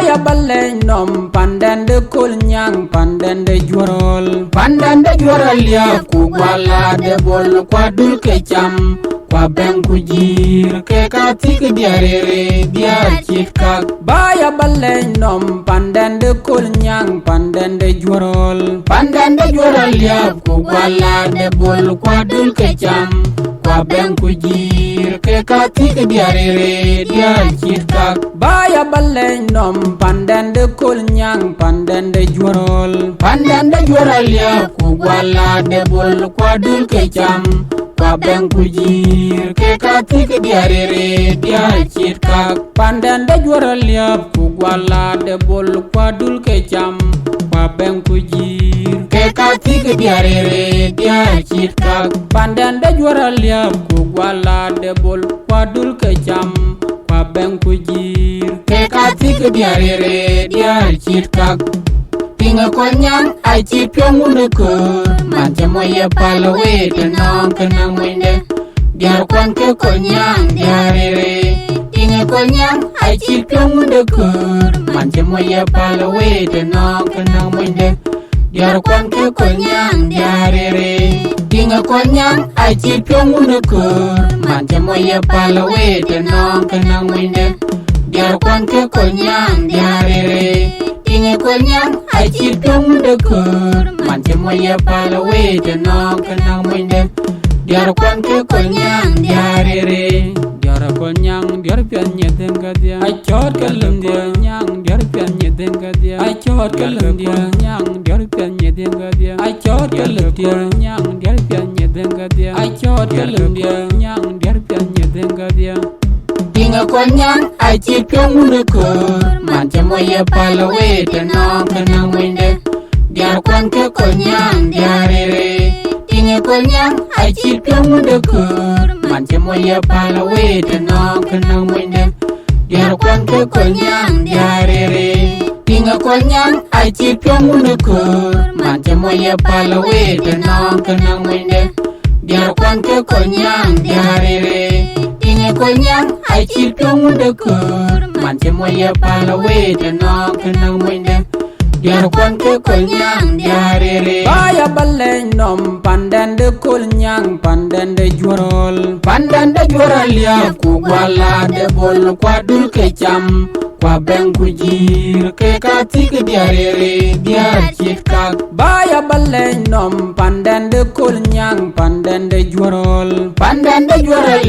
Baya baleng nom pandan de kul nyang pandan de juarol ya kugwala de bol kwa dul ke cham kwa ben kujir ke katik diarere dia chitka. Baya baleng nom pandan de kul nyang pandan de juarol ya kugwala de bol kwa dul ke cham kwa ben kujir ke katik diarere dia chitka. Baya baleng nom pandan de kul nyang pandan de juarol ya kugwala de bol kwa dul ke cham kwa ben kujir ke katik diarere dia chitka. Pandan de juarol ya kugwala de bol kwa dul ke cham kwa ben kujir ke katik diarere dia chitka. Pandan de juarol ya kugwala de bol kwa dul ke cham kwa ben kujir ke katik diarere dia chitka. Pinga konyang ai chi pyong uneko manje moye palawe tenong kenang mwende biar kwan ke konyang diarere. Pinga konyang ai chi pyong uneko manje moye palawe tenong kenang mwende biar kwan ke konyang diarere. Pinga konyang ai chi pyong uneko manje moye palawe tenong kenang mwende biar kwan ke konyang diarere. Inge konyang ai chi pyong de kur manje moye palawe tenong kenang mwende diar kwan ke konyang diarere. Diar konyang diar pian nyeten dia ai chot kelem dia nyang diar pian nyeten dia ai chot kelem dia nyang diar pian nyeten dia ai chot kelem dia nyang diar pian nyeten dia ai chot kelem dia nyang diar pian nyeten dia. Inga konyang ai chi pyong de kur manje moye palawe tenong kenang mwende diar kwan ke konyang diarere. Inga konyang ai chi pyong de kur manje moye palawe tenong kenang mwende diar kwan ke konyang diarere. Inga konyang ai chi pyong de kur manje moye palawe tenong kenang mwende diar kwan ke konyang diarere. Inge konyang ai chi pyong de kur manje moye palawe tenong kenang mwende diar kwan ke konyang diarere. Baya baleng nom pandan de kul nyang pandan de juarol ya kugwala de bol kwa dul ke cham kwa ben kujir ke katik diarere dia chitka. Baya baleng nom pandan de kul nyang pandan de juarol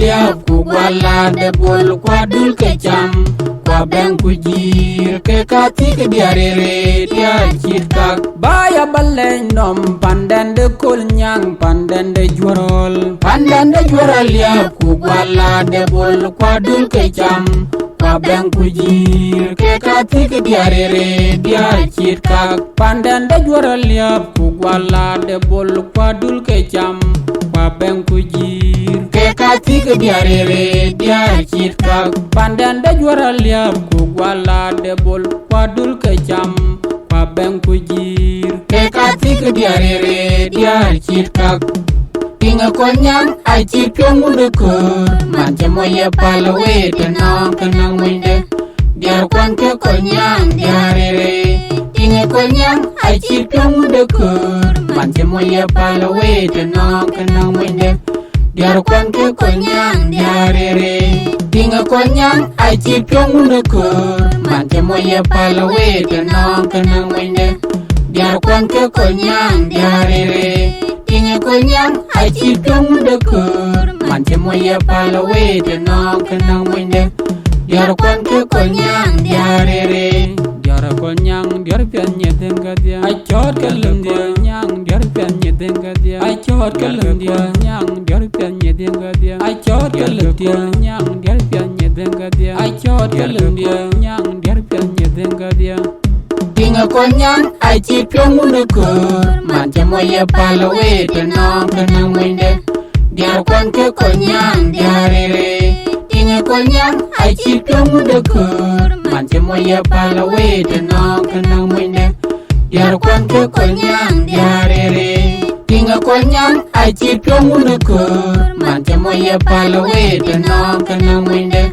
ya kugwala de bol kwa dul ke cham kwa ben kujir ke katik diarere dia chitka. Baya baleng nom pandan de kul nyang pandan de juarol ya kugwala de bol kwa dul ke cham kwa ben kujir ke katik diarere dia chitka. Pandan de juarol ya kugwala de bol kwa dul ke cham kwa ben kujir ke katik diarere dia chitka. Pandan de juarol ya kugwala de bol kwa dul ke cham kwa ben kujir ke katik diarere dia chitka. Inga konyang ai chi pyong de kur manje moye palawe tenong kenang mwende diar kwan ke konyang diarere. Inga konyang ai chi pyong de kur manje moye palawe tenong kenang mwende diar kwan ke konyang diarere. Inga konyang ai chi pyong de kur manje moye palawe tenong kenang mwende diar kwan ke konyang diarere. Inge konyang ai chi pyong de kur manje moye palawe tenong kenang mwende diar kwan ke konyang diarere. Diar konyang diar pian nyeten dia ai chot kelem dia nyang diar pian nyeten dia ai chot kelem dia nyang diar pian nyeten dia ai chot kelem dia nyang diar pian nyeten dia ai chot kelem dia nyang diar pian nyeten dia. Inga konyang ai chi pyong de kur manje moye palawe tenong kenang mwende diar kwan ke konyang diarere. Inga konyang ai chi pyong de kur manje moye palawe tenong kenang mwende diar kwan ke konyang diarere. Inga konyang ai chi pyong de kur manje moye palawe tenong kenang mwende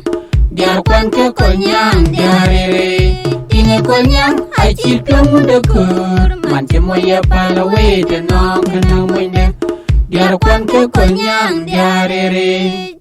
diar kwan ke konyang diarere. Kwenye konyang ai chip tung de kur man che moye pala we te no kana mwende diar kwan ke konyang diarere